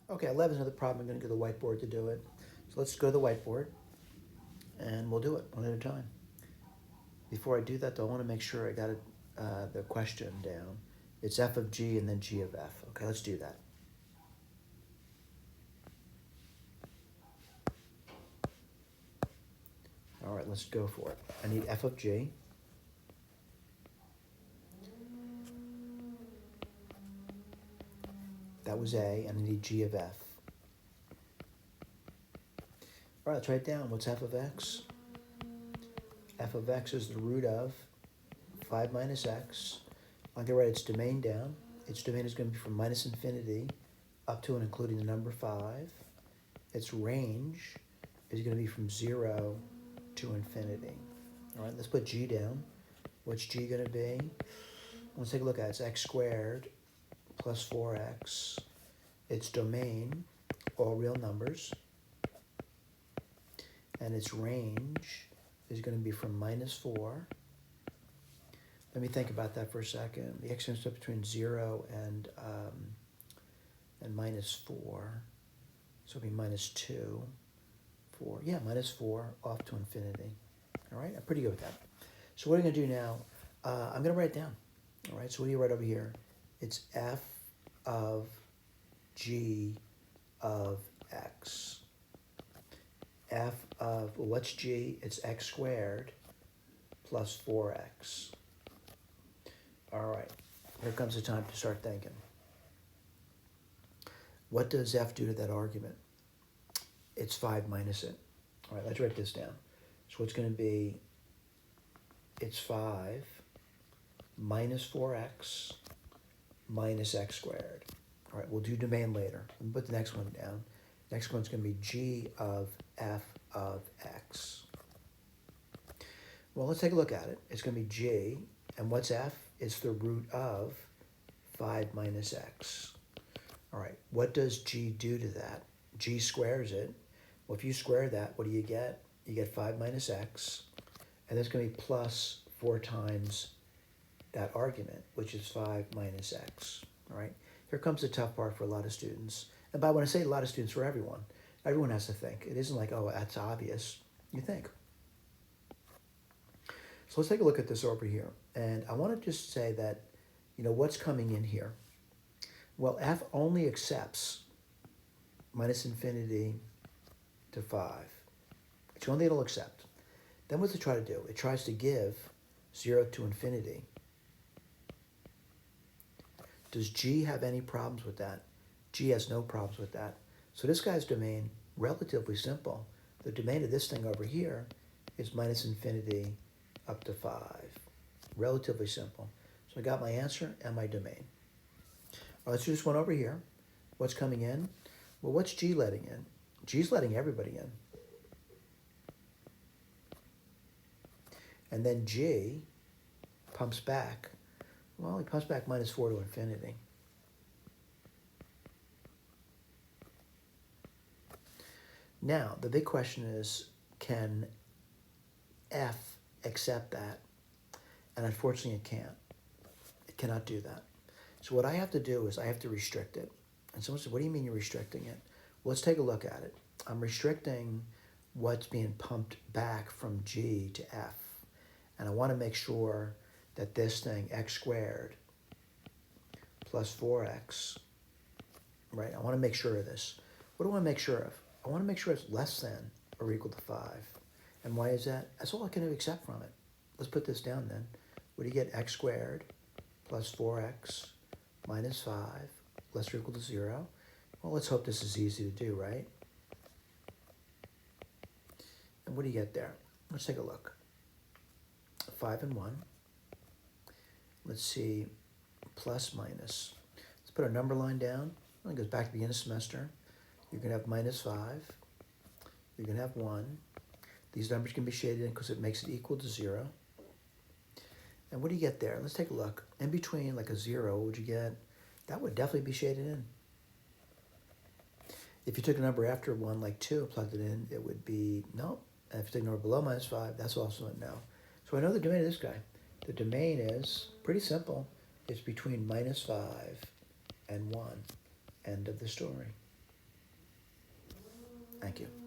Okay, 11 is another problem. I'm going to go to the whiteboard to do it. So let's go to the whiteboard, and we'll do it one at a time. Before I do that, though, I want to make sure I got the question down. It's f of g and then g of f. Okay, let's do that. All right, let's go for it. I need f of g. That was a, and I need g of f. All right, let's write down. What's f of x? F of x is the root of 5 minus x. I'm going to write its domain down. Its domain is going to be from minus infinity up to and including the number 5. Its range is going to be from 0 to infinity. All right, let's put g down. What's g going to be? Let's take a look at it. It's x squared plus 4x. Its domain, all real numbers. And its range is going to be from minus 4. Let me think about that for a second. The x is between 0 and minus 4. So it'll be minus 2, 4. Yeah, minus 4 off to infinity. All right, I'm pretty good with that. So what I'm going to do now, I'm going to write it down. All right, so what do you write over here? It's f of g of x. F of, well, what's g? It's x squared plus 4x. All right, here comes the time to start thinking. What does f do to that argument? It's 5 minus it. All right, let's write this down. So it's going to be, it's 5 minus 4x minus x squared. All right, we'll do domain later. Let me put the next one down. Next one's going to be g of f of x. Well, let's take a look at it. It's going to be g, and what's f? It's the root of 5 minus x. All right, what does g do to that? G squares it. Well, if you square that, what do you get? You get 5 minus x, and that's going to be plus 4 times that argument, which is 5 minus x. All right, here comes the tough part for a lot of students. And by when I say a lot of students, for everyone, everyone has to think. It isn't like, oh, that's obvious. You think. So let's take a look at this over here. And I want to just say that, what's coming in here? Well, f only accepts minus infinity to 5. It's the only thing it'll accept. Then what's it try to do? It tries to give 0 to infinity. Does g have any problems with that? G has no problems with that. So this guy's domain, relatively simple. The domain of this thing over here is minus infinity up to 5. Relatively simple. So I got my answer and my domain. All right, let's do this one over here. What's coming in? Well, what's g letting in? G's letting everybody in. And then g pumps back. Well, he pumps back minus 4 to infinity. Now, the big question is, can f accept that? And unfortunately, it can't. It cannot do that. So what I have to do is I have to restrict it. And someone said, what do you mean you're restricting it? Well, let's take a look at it. I'm restricting what's being pumped back from g to f. And I want to make sure that this thing, x squared plus 4x, right? I want to make sure of this. What do I want to make sure of? I want to make sure it's less than or equal to 5. And why is that? That's all I can accept from it. Let's put this down then. What do you get? X squared plus 4x minus 5 less or equal to 0. Well, let's hope this is easy to do, right? And what do you get there? Let's take a look. 5 and 1. Let's see, plus minus. Let's put our number line down. It goes back to the beginning of the semester. You're going to have minus 5. You're going to have 1. These numbers can be shaded in because it makes it equal to 0. And what do you get there? Let's take a look. In between, like a 0, what would you get? That would definitely be shaded in. If you took a number after 1, like 2, plugged it in, it would be no. And if you take a number below minus 5, that's also a no. So I know the domain of this guy. The domain is pretty simple. It's between minus 5 and 1. End of the story. Thank you.